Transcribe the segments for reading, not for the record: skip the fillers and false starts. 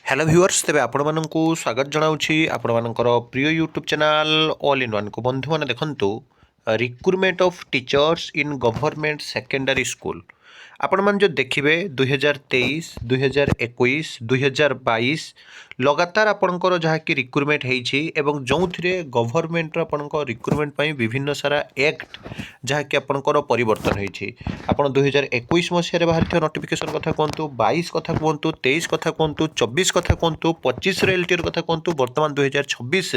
Hello viewers तेरे आपको स्वागत जनाऊँगी आपणकर प्रिय YouTube channel all in one को बंधु मैंने देखंतु recruitment of teachers in government secondary school आपण मैंने जो देखिए 2023 2021 2022 लगातार आपणकर जहाँकि रिक्रुटमेंट होती जो गवर्नमेंट आपणकर रिक्रुटमेंट विभिन्न सारा एक्ट जहाँकि आपणकर परिवर्तन होती आपड़ 2021 मसीह बाहर नोटिफिकेशन कथा कहतु 22 कथा कहतु 23 कथा कहतु 24 कथा कहतु 25 एलटीआर कथा कहतु बर्तमान 2026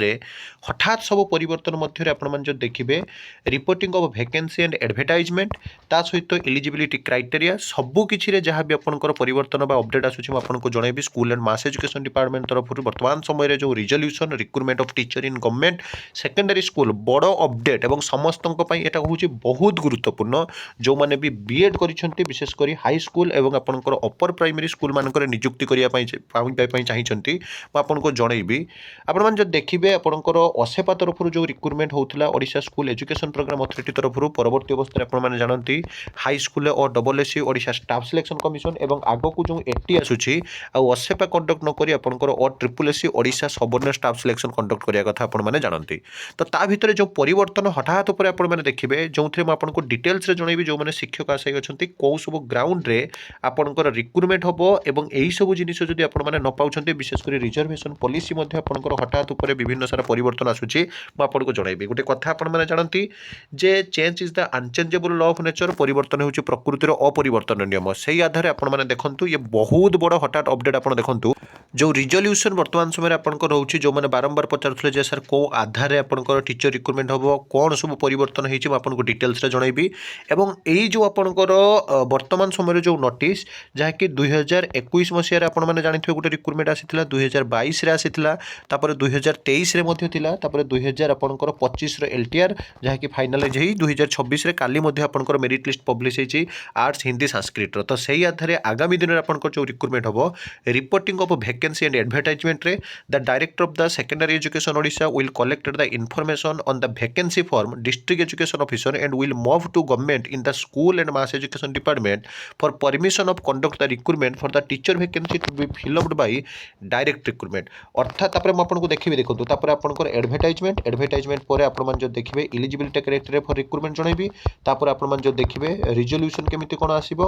हठात सब परिवर्तन मध्य आपण जो देखिए reporting of vacancy and advertisement ता सहित एलिजिबिलिटी क्राइटेरिया सबू किसी जहाँ भी आपंकर परिवर्तन अपडेट आसूँ आपको जनइबी school and mass education department तरफ वर्तमान समय जो resolution recruitment of teacher in government secondary school बड़ अपडेट और समस्त यहाँ हूँ बहुत गुरुत्वपूर्ण जो मैंने भी बीएड कर विशेषकर हाई स्कूल और आपंकर अपर प्राइमरी स्कूल मानक निजुक्ति करने चाहिए आपको जनइबी आपण जो देखिए आपंकर असेपा तरफ जो रिक्रुटमेंट होता Odisha school education programme authority तरफ परवर्ती अवस्था आपने जानते हाई स्कूल और double SC Odisha staff selection commission और आग को जो एटी आसूसी असेपा कंडक्ट नक आपंकर ट्रिपल एससी ओडिशा सबर्णिय स्टाफ सिलेक्शन कंडक्ट करने कथा आपने जानते तो ता भितर जो परिवर्तन हठात पर आपने देखिए जो आपको डिटेल्स जनइबी जो मैंने शिक्षक आशायी अच्छा कौ सब ग्राउंड रे आपंकर रिक्रुटमेंट हम और यही सब जिनिस जब आपने न पाँच विशेषकर रिजर्वेशन पॉलिसी आपंकर हठात पर विभिन्न सारा परिवर्तन आसूसी आपको जनइबी गोटे कथा आपने जानते जे change is the unchangeable law of nature परिवर्तन होची प्रकृतिर अपरिवर्तन नियम से आधार आपने देखूँ ये बहुत बड़ हठात अपडेट आप देखूँ जो रिजोल्यूशन वर्तमान समय आपंकर रोचे जो मैंने बारंबार पचारुले जे सर कौ आधार आपंकर टीचर रिक्रुटमेंट हम कौन सब परिवर्तन होती आपको डिटेल्स जनइबी एवं यही जो आपंकर वर्तमान समय जो नोटिस जहाँकि 2021 मसीह आपने जानते गोटे रिक्रुटमेंट आसी 2022 आसीला 2023 तापर 2025 एलटीआर जहाँकि फाइनालाइज हो 2026 काली आपंकर मेरिट लिस्ट पब्लिश होती आर्ट्स हिंदी संस्कृत तो सही आधार आगामी दिन में आपंकर जो रिक्रुटमेंट हम reporting of vacancy and advertisement रे the director of the secondary education Odisha will collect the information on the vacancy form district education officer and will move to government in the school and mass education department for permission of conduct the recruitment for the teacher vacancy to be filled up by direct recruitment अर्थात आपको देखिए देखो आपंकर advertisement पर आप जो देखिए eligibility criteria for recruitment जनइबी आप जो देखिए रिजोल्यूशन केमिति कौन आसीबो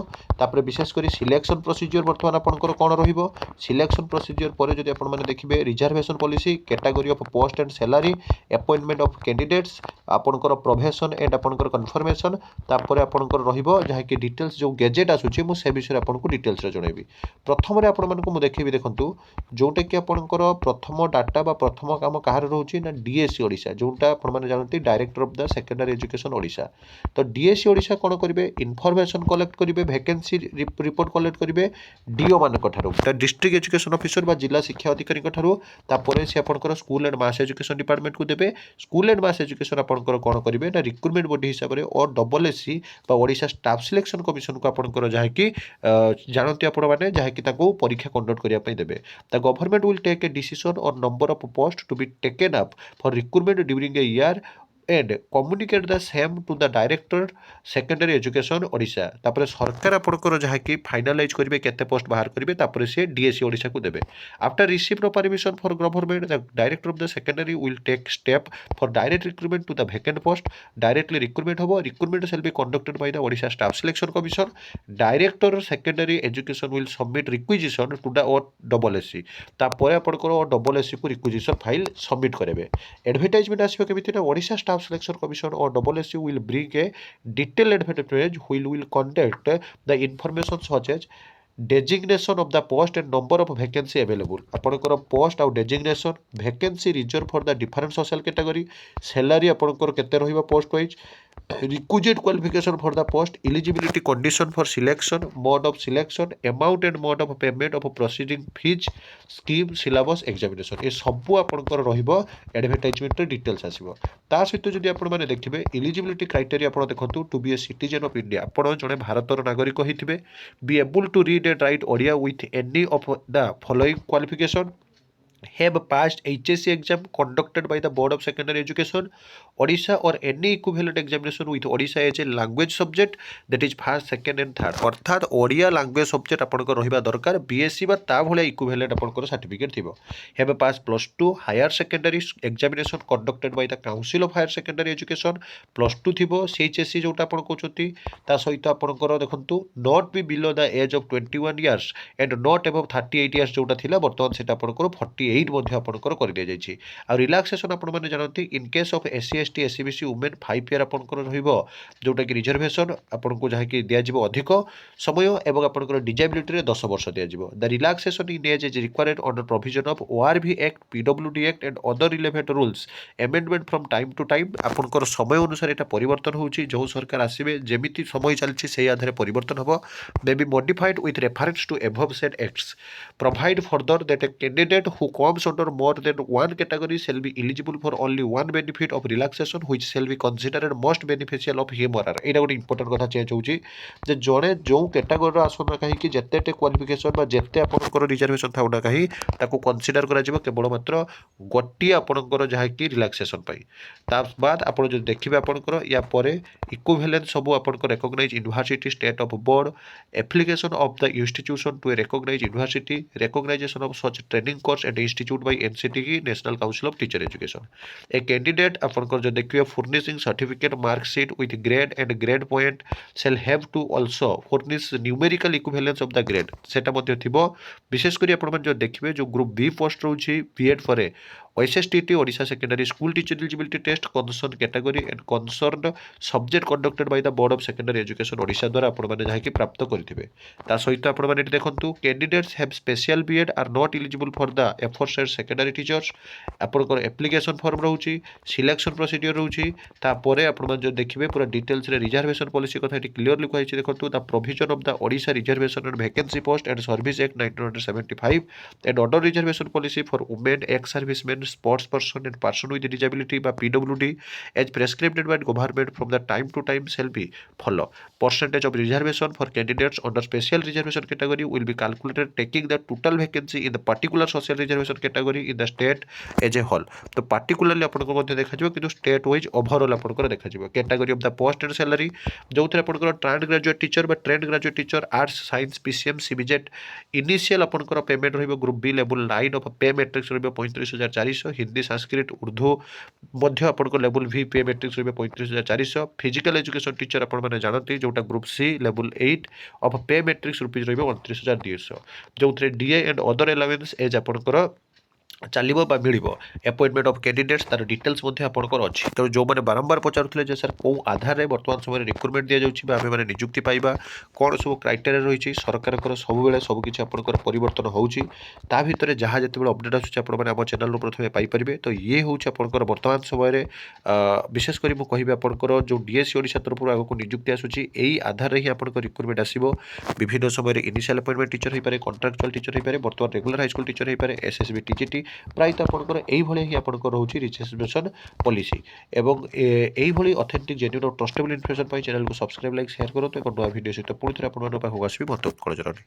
विशेषकर सिलेक्शन प्रोसीजर बर्तमान आपंकर कौन रहिबो सिलेक्शन प्रोसीजर पर जो आपने देखिए reservation policy category of post and salary appointment of candidates आपंकर प्रोफेशन एंड आपंकर कन्फर्मेशन तापर आपंकर रहिबो जहाँकि डिटेल्स जो गैजेट आसूची मुझे विषय आपको डिटेल्स जनइबी प्रथम आपको देखिए देखूँ जोटा कि आपंकर प्रथम डाटा प्रथम काम कहार रोचे ना डीएससी ओडिशा जोटा आपने जानते director of the secondary education Odisha तो डीएससी ओडिशा कौन करेंगे इनफॉरमेशन कलेक्ट करेंगे वैकेंसी रिपोर्ट कलेक्ट करेंगे डीओ मानक डिस्ट्रिक्ट एजुकेशन ऑफिसर जिला शिक्षा अधिकारी तापर से आपंकर school and mass education department को देवे स्कूल एंड मास एजुकेशन आपंकर कौन करेंगे ना रिक्रुटमेंट बॉडी हिसाब से और double SC Odisha staff selection commission को आपंकर जहाँकि जानते आपने जहाँकि परीक्षा कंडक्ट करने देवे the government will take a decision और number of post to be taken up for recruitment during a year and communicate the same to the director secondary education Odisha तापर सरकार आपंकर जहाँकि फाइनालाइज करेंगे केते पोस्ट बाहर करेंगे तापर से डीएससी ओडिशा को देवे after receive permission for government the director of the secondary will take step for direct recruitment to the vacant post directly recruitment हम recruitment shall be conducted by the Odisha staff selection commission director secondary education will submit requisition to the double SC तापर आपंकर double SC को requisition file submit करेंगे advertisement आसो केमिति Odisha staff selection commission or WSC will bring a detailed advertisement will contact the information such as designation of the post and number of vacancy available आपंकर post आउ designation vacancy reserve for the different social category salary आपंकर केते रहिबा post wise requisite qualification for the post eligibility condition for selection mode of selection amount and mode of payment of proceeding fees scheme syllabus examination ये सबू आपंकर रहिबो advertisement details आसीबो ता सहित जदि आपण माने देखिबे एलिजिबिलिटी क्राइटेरिया आपण देखंतु to be a citizen of India आपण जने भारतर नागरिक होइथिबे be able to read and write Odia with any of the following qualification have passed HSC exam conducted by the Board of Secondary Education Odisha or any equivalent examination with Odisha as a language subject that is first, second and third. অর্থাৎ Odia language subject ଆପଣଙ୍କର ରହିବା ଦରକାର BSc ବା ତା ଭଳିଆ ଇକ୍ୱିଭ୍ୟାଲେଣ୍ଟ ଆପଣଙ୍କର certificate ଥିବ। Have pass +2 higher secondary examination conducted Bai the council of higher secondary education +2 ଥିବ CHSE ଯେଉଁଟା ଆପଣ କହୁଛନ୍ତି ତା ସହିତ ଆପଣଙ୍କର ଦେଖନ୍ତୁ not be below the age of 21 years and not above 38 years ଯେଉଁଟା ଥିଲା ବର୍ତ୍ତମାନ ସେଟା ଆପଣଙ୍କର 48 ମଧ୍ୟ ଆପଣଙ୍କର କରିଦିଆଯାଇଛି। ଆଉ ରିଲାକ୍ସେସନ୍ ଆପଣମାନେ ଜାଣନ୍ତି in case of SC ST SCBC women 5 year ଆପଣଙ୍କର ରହିବ ଯେଉଁଟାକି ରିଜର୍ଭେସନ୍ ଆପଣଙ୍କୁ ଯାହାକି ଦିଆଯିବ ଅଧିକ ସମୟ ଏବଂ ଆପଣଙ୍କର ଡିଜାବିଲିଟିରେ 10 ବର୍ଷ ଦିଆଯିବ। The relaxation in age is required under provision of ORV act PWD act and other relevant rules amendment from time to time. ଆପଣଙ୍କର ସମୟ ଅନୁସାରେ ଏଇଟା ପରିବର୍ତ୍ତନ ହେଉଛି ଯେଉଁ ସରକାର ଆସିବେ ଯେମିତି ସମୟ ଚାଲିଛି ସେଇ ଆଧାରରେ ପରିବର୍ତ୍ତନ ହେବ। May be modified with reference to above said acts provide further that a candidate who comes under more than one category shall be eligible for only one benefit of relaxation which shall be considered most beneficial of him or her। ଏଇଟା ଗୋଟେ important କଥା change ହେଉଛି ଯେ ଜଣେ ଯେଉଁ କ୍ୟାଟାଗୋରୀର ଆସୁ ନା କାହିଁକି ଯେତେଟେ କ୍ୱାଲିଫିକେସନ୍ ବା ଯେତେ ଆପଣଙ୍କର ରିଜର୍ଭେସନ୍ ଥାଉ ନା କାହିଁ ତାକୁ କନସିଡର କରାଯିବ କେବଳ ମାତ୍ର ଗୋଟିଏ ଆପଣଙ୍କର ଯାହାକି ରିଲାକ୍ସେସନ୍ ପାଇଁ। ତା ବାଦ ଆପଣ ଯଦି ଦେଖିବେ ଆପଣଙ୍କର ୟା ପରେ ଇକ୍ୱିଭ୍ୟାଲେନ୍ସ ସବୁ ଆପଣଙ୍କ recognise university state of board application of the institution to a recognized university, recognition of such training course and institute by NCTE National Council of Teacher Education। A candidate ଆପଣଙ୍କର ଯଦି ଦେଖିବେ furnishing certificate mark sheet with grade and grade point shall have to also furnish numerical equivalence of the grade ସେଟା ମଧ୍ୟ ଥିବ। ବିଶେଷ କରି ଆପଣମାନେ ଯଦି ଦେଖିବେ ଯେଉଁ ଗ୍ରୁପ୍ B ପୋଷ୍ଟ ରହୁଛି B.Ed ପରେ OSSTT Odisha secondary school teacher eligibility test concern category and concern subject conducted Bai the board of secondary education Odisha ଦ୍ୱାରା ଆପଣମାନେ ଯାହାକି ପ୍ରାପ୍ତ କରିଥିବେ। ତା ସହିତ ଆପଣମାନେ ଏଠି ଦେଖନ୍ତୁ candidates have special B.Ed are not eligible for the aforesaid secondary teachers. ଆପଣଙ୍କର ଆପ୍ଲିକେସନ୍ ଫର୍ମ ରହୁଛି ସିଲେକ୍ସନ୍ ପ୍ରୋସିଡ଼ିଓର ରହୁଛି। ତାପରେ ଆପଣମାନେ ଯଦି ଦେଖିବେ ପୁରା ଡିଟେଲ୍ସରେ ରିଜର୍ଭେସନ୍ ପଲିସି କଥା ଏଠି କ୍ଲିୟରଲି କୁହାଯାଇଛି। ଦେଖନ୍ତୁ the provision of the Odisha reservation and vacancy post and service act 1975 and order reservation policy for women ex-servicemen sports person and person with disability by PWD as prescribed by government from the time to time shall be follow. Percentage of reservation for candidates under special reservation category will be calculated taking the total vacancy in the particular social reservation category in the state as a whole। तो particularly ଆପଣଙ୍କ ମଧ୍ୟ ଦେଖାଯିବ କିନ୍ତୁ state wise overall ଆପଣଙ୍କର ଦେଖାଯିବ। category of the post and salary ଯେଉଁଥିରେ ଆପଣଙ୍କର trained graduate teacher ବା trained graduate teacher arts science PCM CBZ initial आपंकर पेमेंट रही ग्रुप बी लेवल 9 ऑफ पे मैट्रिक्स रही 35,400 हिंदी संस्कृत उर्दू मध्य आपंकर लेवल भी पे मैट्रिक्स रही 35,400 फिजिकल एजुकेशन टीचर आपने जानते जोटा ग्रुप सी लेवल 8 ऑफ पे मैट्रिक्स रुपीज रही 29,200 जो डीए एंड अदर एलावेंस एज आपंकर ଚାଲିବ ବା ମିଳିବ। ଆପଏଣ୍ଟମେଣ୍ଟ ଅଫ୍ କ୍ୟାଣ୍ଡିଡେଟ୍ସ ତାର ଡିଟେଲ୍ସ ମଧ୍ୟ ଆପଣଙ୍କର ଅଛି। ତେଣୁ ଯେଉଁମାନେ ବାରମ୍ବାର ପଚାରୁଥିଲେ ଯେ ସାର୍ କେଉଁ ଆଧାରରେ ବର୍ତ୍ତମାନ ସମୟରେ ରିକ୍ରୁଟମେଣ୍ଟ ଦିଆଯାଉଛି ବା ଆମେମାନେ ନିଯୁକ୍ତି ପାଇବା କ'ଣ ସବୁ କ୍ରାଇଟେରିଆ ରହିଛି ସରକାରଙ୍କର ସବୁବେଳେ ସବୁକିଛି ଆପଣଙ୍କର ପରିବର୍ତ୍ତନ ହେଉଛି ତା ଭିତରେ ଯାହା ଯେତେବେଳେ ଅପଡ଼େଟ୍ ଆସୁଛି ଆପଣମାନେ ଆମ ଚ୍ୟାନେଲରୁ ପ୍ରଥମେ ପାଇପାରିବେ। ତ ଇଏ ହେଉଛି ଆପଣଙ୍କର ବର୍ତ୍ତମାନ ସମୟରେ ବିଶେଷ କରି ମୁଁ କହିବି ଆପଣଙ୍କର ଯେଉଁ DSC ଓଡ଼ିଶା ତରଫରୁ ଆଗକୁ ନିଯୁକ୍ତି ଆସୁଛି ଏଇ ଆଧାରରେ ହିଁ ଆପଣଙ୍କ ରିକ୍ରୁଟମେଣ୍ଟ ଆସିବ। ବିଭିନ୍ନ ସମୟରେ ଇନିସିଆଲ ଆପଏଣ୍ଟମେଣ୍ଟ ଟିଚର ହୋଇପାରେ କଣ୍ଟ୍ରାକ୍ଚୁଆଲ ଟିଚର ହୋଇପାରେ ବର୍ତ୍ତମାନ ରେଗୁଲାର ହାଇସ୍କୁଲ ଟିଚର ହୋଇପାରେ SSB TGT ପ୍ରାୟତଃ ଆପଣଙ୍କର ଏଇଭଳି ହିଁ ଆପଣଙ୍କର ରହୁଛି ରିଜର୍ଭେସନ୍ ପଲିସି। ଏବଂ ଏଇଭଳି ଅଥେଣ୍ଟିକ୍ ଜେନ୍ୟୁନ୍ ଓ ଟ୍ରଷ୍ଟେବଲ୍ ଇନଫର୍ମେସନ୍ ପାଇଁ ଚ୍ୟାନେଲକୁ ସବସ୍କ୍ରାଇବ୍ ଲାଇକ୍ ସେୟାର କରନ୍ତୁ। ଏକ ନୂଆ ଭିଡ଼ିଓ ସହିତ ପୁଣି ଥରେ ଆପଣମାନଙ୍କ ପାଖକୁ ଆସିବି। ମୋତେ ଉତ୍କଳ ଜନନୀ।